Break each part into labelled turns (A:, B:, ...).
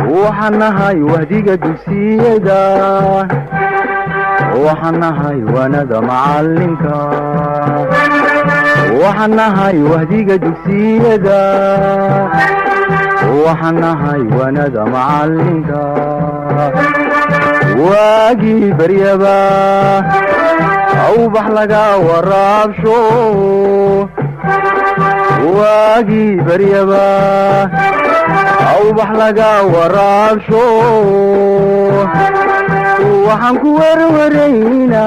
A: وحنهاي وهديك دوسيدا وحنهاي وانا معلمك وحنهاي وهديك دوسيدا وحنهاي وانا معلمك واجي بريبا او بحلقا ورابشو واجي بريبا او بحلقا ورابشو وحنكو ورورينا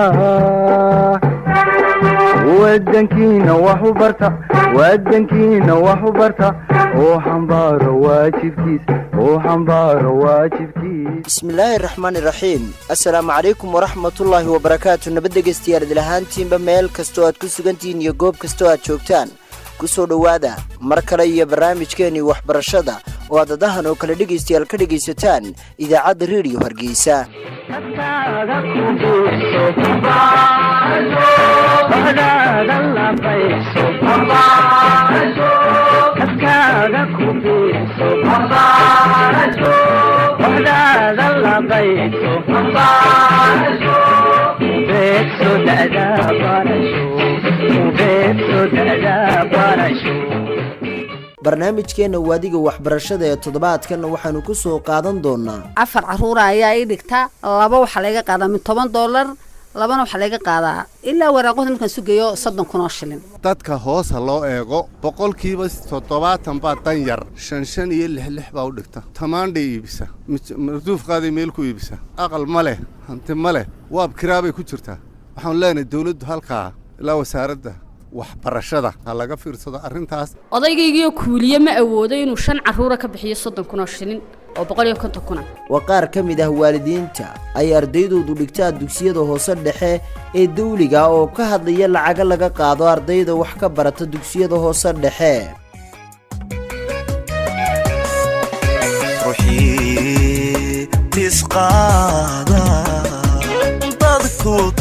A: ودنكينا وحبرتا ودنكينا وحبرتا وحنبار واجبكيس وحنبار واجبكيس
B: بسم الله الرحمن الرحيم السلام عليكم ورحمة الله وبركاته نبدأ قستيار دلهانتين بميل كستوات كسوغانتين يقوب كستوات شوكتان kusoo dhawaada mar kale iyo barnaamijkeeni waxbarashada oo aad dadahan oo kala dhigaystayaal ka dhigaysataan idaacadda Radio Hargeysa barnaamijkeena waadiga waxbarashada ee toddobaadkan waxaanu ku soo qaadan doonaa
C: 4 caruur ayaa ay dhigta 2 waxa laga qaadaa $10 labana waxa laga qaadaa ilaa waraaqada markaan sugayo 30,000 shilin
D: dadka hoos loo eego boqolkiiba 70 baa tan yar 5 iyo 6 baa u dhigta tamaandhay iibisa marduuf qaaday meel ku iibisa aqal male hanti male waab kiraabay ku jirtaa waxaan leenahay dawladdu halka ilaa wasaaradda waxbarashada laga fiirsado arintaas
E: odaygiiyo kuuliye ma awoodo inuu 5 caruur ka bixiyo 30,000 shilin oo 150,000
B: waa qaar ka mid ah waalidiinta ay ardaydoodu dhigtaan dugsiyada hoose dhexe ee dawliga oo ka hadlaya lacag laga qaado ardayda wax ka barata dugsiyada hoose dhexe
F: ruuxii tisqaada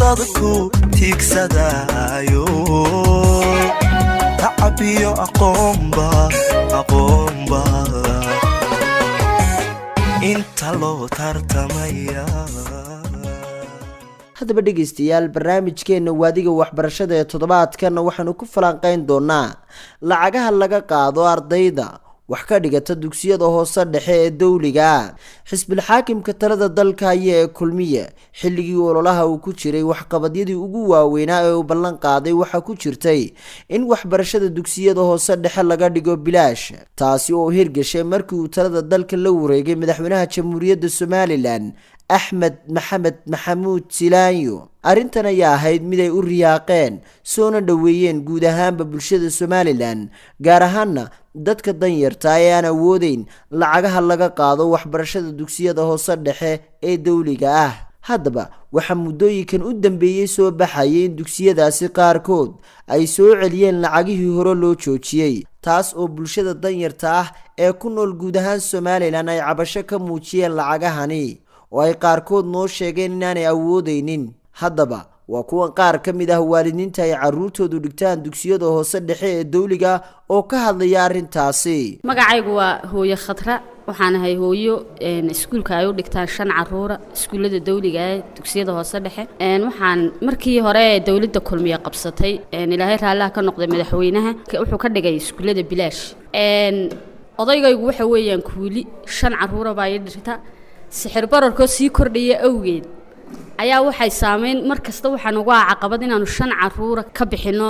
F: dadku tiigsadayo تعبيو أقومبا انت لو ترتميا
B: haddaba dhegeystayaal barnaamijkeena waadiga waxbarashada ee toddobaadkan waxaanu ku falanqeyn doonaa lacagaha laga qaado ardayda wax ka dhigata dugsiyada hoose dhexe ee dawliga xisbil xaakimka talada dalka ee kulmiye xilligii ololaha uu ku jiray waxqabadyadii ugu waaweynaa ee uu ballan qaaday waxa ku jirtay in waxbarashada dugsiyada hoose dhexe laga dhigo bilaash taasi oo hirgashay markii uu talada dalka la wareegay madaxweynaha jamhuuriyadda Somaliland أحمد محمد محمود سيلانيو أرنتنا يا هيد ميداي أورياقين سونا دويين جودهان ببلشدة سوماليلان جارهانا دتك الدنير تايانا وودين لعجها لقا قاضو وحبرشدة دوكسية ده صدحة اي دوليقا هادبا وحمودوي كان قدام بيسو بحايين دوكسية دا سيقار كود اي سو عليين لعجيه هرولو تشوشيي taas oo bulshada danyarta ah ee ku nool guud ahaan Soomaaliland ay cabasho ka muujiyeen lacagahani oo ay qaarkood noo sheegeen inaanay awoodeynin haddaba waa kuwa qaar ka mid ah waalidiinta ay caruurtoodu dhigtaan dugsiyada hoose dhexe ee dawliga oo ka hadlaya arintaasi
E: magacaygu waa hooyo khatra waxaan ahay hooyo iskuulka ay u dhigtaan 5 caruur iskuulada dawliga ee dugsiyada hoose dhexe waxaan markii hore dawladda kulmiye qabsatay ilaahay raalaha ka noqday madaxweynaha wuxuu ka dhigay iskuulada bilaash odaygaygu waxa weeyaan kuuli 5 caruur baa ay dhigta sixir bararko sii kordhaya awgeed ayaa waxay saameyn markasta waxaan ugu caqabad inaanu 5 caruur ka bixino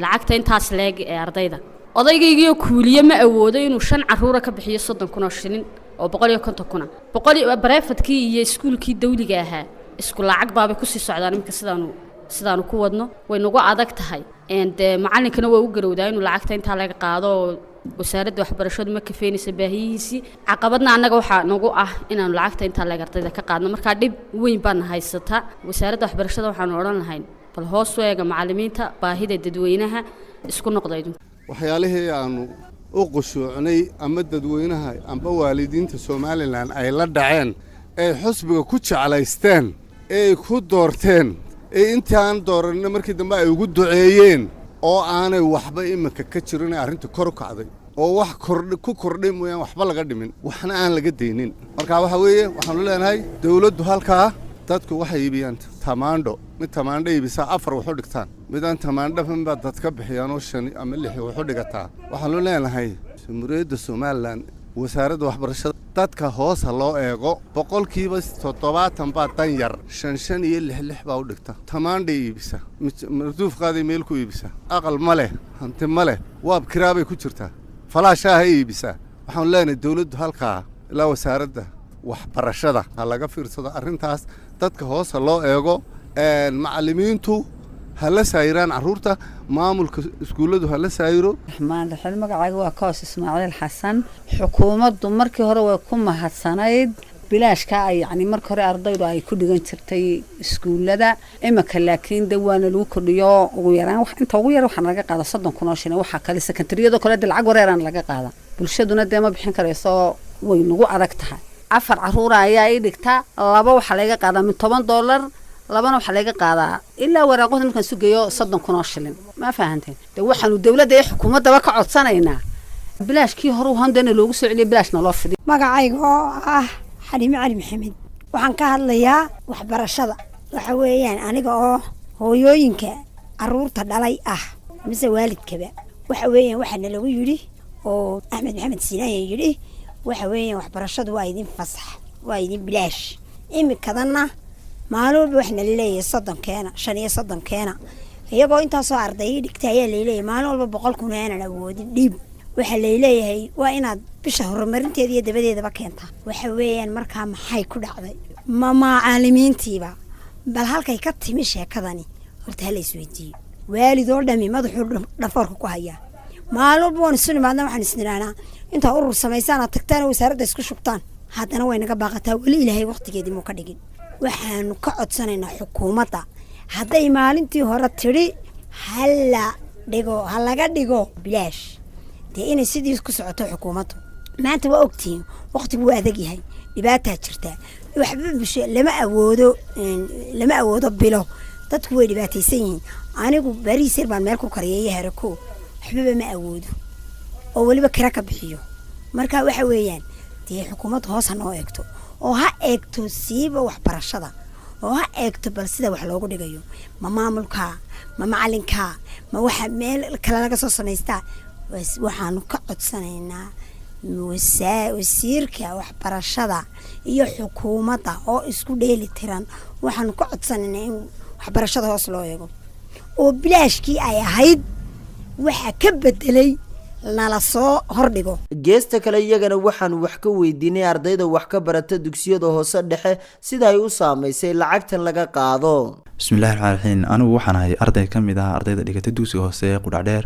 E: lacagta intaas leeg ee ardayda odaygiiyo kuuliye ma awoodo inuu 5 caruur ka bixiyo 30,000 shilin oo 150,000 bareefadkii iyo iskuulkii dawliga ahaa isku lacag baaba ku sii socdaan imka sidaanu ku wadno way nagu adag tahay macallinkana waa u garowdaa inuu lacagta inta laga qaado wasaaradda waxbarashadu ma kafeenaysa baahiyihiisii caqabadna annaga waxa nagu ah inaanu lacagta inta laga ardayda ka qaadno marka dhib weyn baan haysata wasaaradda waxbarashada waxaanu oran lahayn bal hoos u eega macallimiinta baahida dadweynaha isku noqdaydu
D: waxyaalihii aanu u qushuucnay ama dadweynaha amba waalidiinta Soomaaliland ay la dhaceen ee xusbiga ku jeclaysteen ee ku doorteen ee intaan dooranna markii dambe ay ugu duceeyeen oo aanay waxba iminka ka jirin arrinta kor u kacday oo wax ku kordhay mooyaan waxba laga dhimin waxna aan laga deynin marka waxa weeye waxaanu leenahay dawladdu halkaa dadku waxay iibiyaan tamaandho mid tamaandho iibisa 4 wax u dhigtaan midaan tamaandho baa dadka bixiyaan oo 5 ama 6 wax u dhigataa waxaanu leenahay Jamhuuriyadda Soomaaliland wasaaradda waxbarashada dadka hoos loo eego boqolkiiba 70 baa tan yar 5 iyo 6 baa u dhigta tamaandho iibisa marduuf qaaday meel ku iibisa aqal ma leh hanti ma leh waab kiraabay ku jirtaa falaashaha iibisa waxaan leenahay dawladdu halkaa ilaa wasaaradda waxbarashada ha laga fiirsado arrintaas dadka hoos loo eego macallimiintu hala saayiraan caruurta maamulka iskuuladu hala saayiro
C: raxmaan magacayga waa Kaas Ismaaciil Xasan xukuumaddu markii hore way ku mahadsanayd bilaashka ay yani markii hore ardaydu ay ku dhigan jirtay iskuulada imaka laakiin dawaana lagu kordhiyo ugu yaraan wax inta ugu yar waxa laga qaada 30 kun oo shilin waxa kale sekondariyada kale lacag wareeran laga qaada bulshaduna deema bixin karayso way nagu adag tahay 4 caruur ayaa ay dhigta laba waxa laga qaada $10 labana waxa laga qaadaa ilaa waraaqada markaan sugayo 30 kun oo shilin ma fahanteen waxaanu dawladda iyo xukuumadda ka codsanaynaa bilaashkii hore u handana loogu soo celiyay bilaashna loo fidiyo
G: magacayga oo Xaliime Cali Maxamed waxaan ka hadlayaa waxbarashada waxa weeyaan aniga oo hooyooyinka caruurta dhalay mise waalidkaba waxa weeyaan waxana lagu yiri oo Axmed Maxamed Sinaaye yiri waxa weeyaan waxbarashadu waa idin fasax waa idin bilaash imikadana maalmo waxna leeyahay 30 keena 5 keena iyagoo inta soo arday dhigtay ayaa leeyahay maalmo walba 100 kun aan awoodin dhib waxa leeyahay waa inaad bisha horumarinteeda iyo dabadeedaba keentaa waxa weeyaan markaa maxay ku dhacday macallimiintiiba bal halkay ka timi sheekadani horta la isweydiiyo waalidoo dhami madaxu dhafarka ku haya maalmo boon sunnimada waxaan isniraanaa inta urur sameysana tagtaan wasaaradda isku shubtaan haddana way naga baaqataa wali ilaahay waqtigeedii muu ka dhigin waxaanu ka codsanaynaa xukuumadda hadday maalintii hore tiri halaga dhigo bilaash dee inay sidii ku socoto xukuumaddu maanta waa ogtiin waqtigu waa adag yahay dhibaataa jirta waxba bisha lama awoodo bilo dadku way dhibaataysan yihiin anigu bariis yar baan meel ku kariyay harako waxba ma awoodo oo waliba kira ka bixiyo marka waxa weeyaan dee xukuumaddu hoos noo eegto oo ha eegto siiba waxbarashada oo ha eegto bal sida wax loogu dhigayo ma maamulka ma macalinka ma waxa meel kale laga soo sameystaa waxaanu ka codsanaynaa wasiirka waxbarashada iyo xukuumadda oo isku dheeli tiran waxaanu ka codsanaynaa in waxbarashada hoos loo eego oo bilaashkii ay ahayd waxa ka bedelay nala soo hordhigo
B: geesta kale iyagana waxaan wax ka weydiinay ardayda wax ka barata dugsiyada hoose dhexe sida ay u saameysay lacagtan laga qaado
H: bismillaahir rahmaanir rahiim anigu waxaan ahay arday kamid ah ardayda dhigata dugsiga hoose ee Qudhacdheer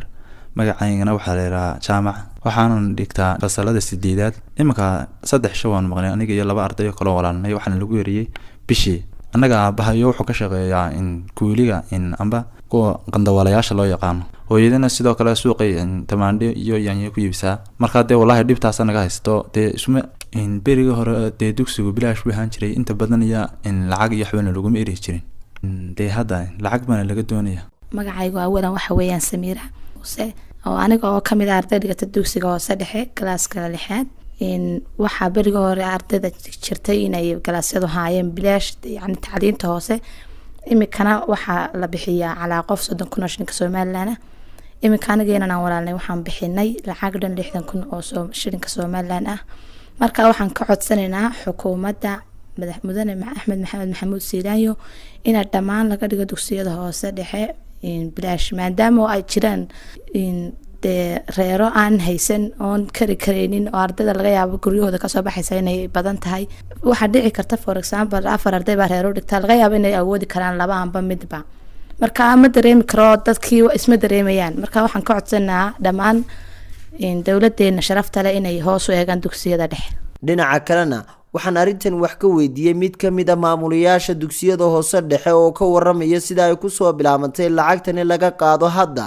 H: magacaygana waxaa la yiraahdaa Jaamac waxaan dhigtaa fasalada 8aad imika 3 shawaan maqnay aniga iyo 2 arday kale walaalnay waxaan lagu yariyay bishii annaga aabahayo wuxuu ka shaqeeyaa in kuuliga in amba kuwa qandawalayaasha loo yaqaan hooyadana sidoo kale suuqay tamaandho iyo yaanyo ku iibsaa marka dee wallahi dhibtaas anaga haysto dee isma in beriga hore dee dugsigu bilaash waxaan jiray inta badan iyo in lacag iyo xubin lagu meeri jirin dee hadda lacag bana laga doonaya
I: magacaygu awalan waxa weeyaan Samiira oo aniga oo kamid ah ardayda dhigata dugsiga hoose dhexe kalaaska 6aad in waxa beriga hore ardayda jirtay inay kalaasyadu haayeen bilaash yani tacliinta hoose imikana waxa la bixiyaa calaa qof 30 kun oo shilinka Soomaaliland imikana geena walaalnay waxaan bixinay lacag dhan 60 kun oo shilinka Soomaaliland marka waxaan ka codsanaynaa xukuumadda madaxweyne Axmed Maxamed Sinaaye in dhammaan laga dhigo dugsiyada hoose dhexe in bilaash maadaama ay jiraan in reero aan haysan oon kareenin oo ardayda laga yaabo guryahooda ka soo baxaysa inay badan tahay waxa dhici karta for example 4 arday baa reero dhigta laga yaabo inay awoodi karaan 2 amba midba marka ma dareemi karo dadkii isma dareemayaan marka waxaan ka codsanaa dhammaan in dawladeena sharafta leh inay hoos u eegaan dugsiyada dhexe
B: dhinaca kalena waxaan arintan wax ka weydiiyay mid kamid ah maamulayaasha dugsiyada hoose dhexe oo ka waramaya sida ay ku soo bilaabantay lacagtan laga qaado hadda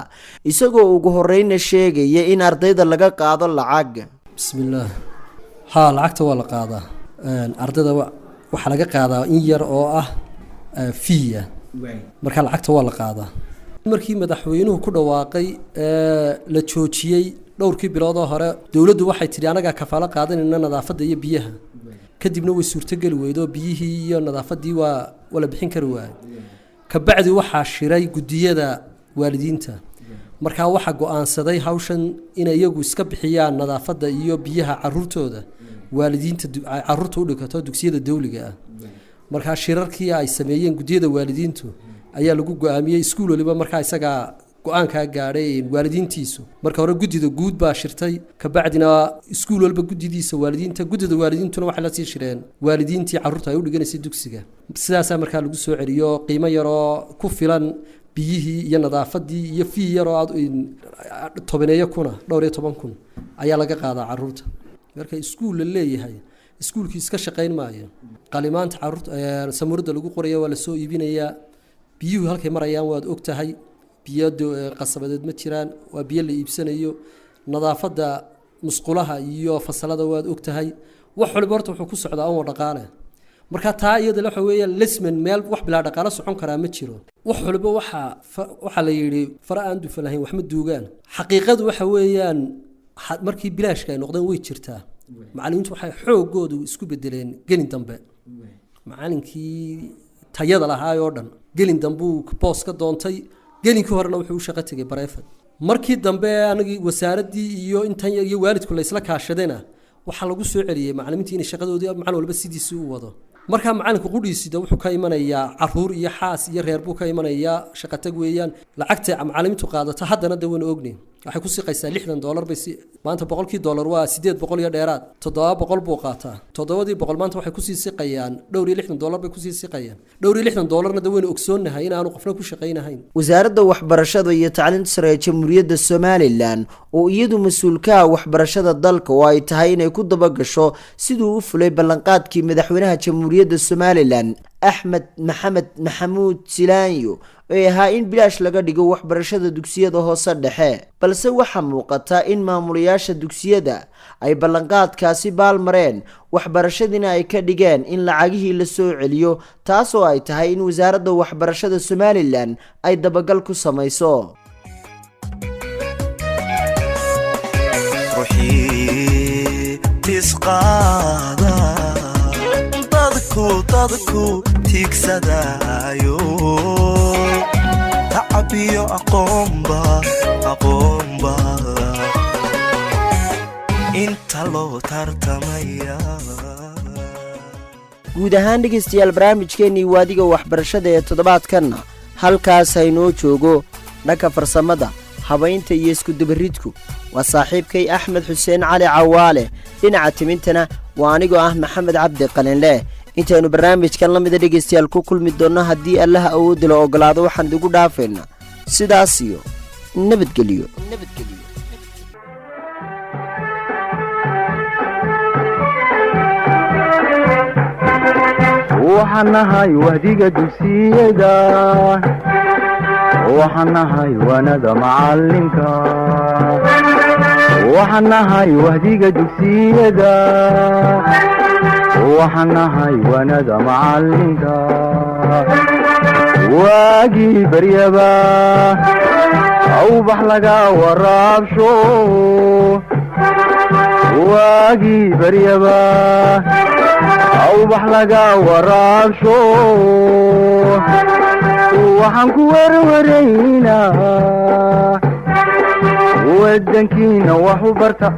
B: isagoo ugu horeyna sheegaya in ardayda laga qaado lacag
J: bismillaah lacagta waa la qaadaa ardayda waxa laga qaadaa in yar oo ah fiya marka lacagta waa la qaadaa markii madaxweynuhu ku dhawaaqay la joojiyay dhowrkii bilood oo hore dawladdu waxay tiri anaga kafaalo qaadanayna nadaafadda iyo biyaha kadibna way suurtageli weydo biyihii iyo nadaafadii waa wala bixin kari waayay kabacdi waxaa shiray gudiyada waalidiinta markaa waxaa go'aansaday hawshan inay iyagu iska bixiyaan nadaafadda iyo biyaha caruurtooda waalidiinta caruurta u dhigto dugsiyada dawliga ah markaa shirarkii ay sameeyeen gudiyada waalidiintu ayaa lagu go'aamiyay iskuul waliba markaa isaga go'aanka gaadhay waalidiintiisu marka hore gudida guud baa shirtay ka bacdina iskuul walba gudidiisa gudida waalidiintuna waxay la sii shireen waalidiintii caruurta ay u dhiganaysay dugsiga sidaas markaa lagu soo celiyo qiimo yar oo ku filan biyihii iyo nadaafadii iyo fii yar oo tobaneeyo kuna dhowr iyo 10 kun ayaa laga qaadaa caruurta marka iskuul la leeyahay iskuulkii iska shaqayn maayo qalimaanta caruurta samuurada lagu qorayo waa la soo iibinayaa biyuhu halkay marayaan waad ogtahay biyo qasabadeed ma jiraan waa biyo la iibsanayo nadaafadda musqulaha iyo fasalada waad ogtahay wax walba horta wuxuu ku socdaa oo dhaqaale marka taa iyada waxa weeyaan lesman meel wax bilaa dhaqaale socon karaa ma jiro wax walba waxa la yiri fara aan dufanayn wax ma duugaan xaqiiqadu waxa weeyaan markii bilaashka ay noqdeen way jirtaa macallimiintu waxay xoogoodu isku bedeleen gelin dambe macallinkii tayada lahaa oo dhan gelin dambe uu boos ka doontay gelinkii horena wuxuu u shaqo tagay bareefad markii dambe anagii wasaaradii iyo intan iyo waalidku la isla kaashadayna waxa lagu soo celiyay macallimiintii in shaqadoodii macallin walba sidiisii u wado marka macallinka qudhiisida wuxuu ka imanayaa caruur iyo xaas iyo reer buu ka imanayaa shaqo tag weeyaan lacagta macallimiintu qaadato haddana dawada ogni waxay ku siqaysaa $60 bay maanta $100 waa 800 iyo dheeraad 700 buu qaataa 700 maanta waxay ku sii siqayaan dhowr iyo $60 bay ku sii siqayaan dhowr iyo $60 na dawada ogsoonahay in aanu qofna ku shaqeynahayn
B: wasaaradda waxbarashada iyo tacliinta sare ee Jamhuuriyadda Soomaaliland oo iyadu mas'uulka waxbarashada dalka oo ay tahay inay ku dabagasho sidoo uu fulay ballanqaadkii madaxweynaha Jamhuuriyadda Soomaaliland Ahmed Maxamed Maxamuud Silaanyo ee ahaa in bilaash laga dhigo waxbarashada dugsiyada hoose dhexe balse waxa muuqata in maamulayaasha dugsiyada ay ballanqaadkaasi baalmareen waxbarashadina ay ka dhigeen in lacagihii la soo celiyo taas oo ay tahay in wasaaradda waxbarashada Soomaaliland ay dabagal ku samayso
F: dadku tiigsadaayo tacabiyo aqoonba inta loo tartamaya
B: guud ahaan dhegeystayaal barnaamijkeennii waadiga waxbarashada ee toddobaadkanna halkaas haynoo joogo dhanka farsamada habaynta iyo isku dabaridku waa saaxiibkay Axmed Xuseen Cali Cawaale dhinaca timintana waa anigoo ah Maxamed Cabdi Qalinle intaanu barnaamijkan la mid dhegeystayaal ku kulmi doono haddii Allah awood la ogolaado waxaan idigu dhaafeynaa sidaas iyo nabadgelyo
A: waxaan nahay wahdiga dugsiyada waxaan nahay wanada macalinka waxaan nahay wahdiga dugsiyada waxaan nahay wanada macalinka waagii baryaba awbax laga waraabsho waagii baryaba awbax laga waraabsho waxaan ku warwaraynaa wadankiina wax u barta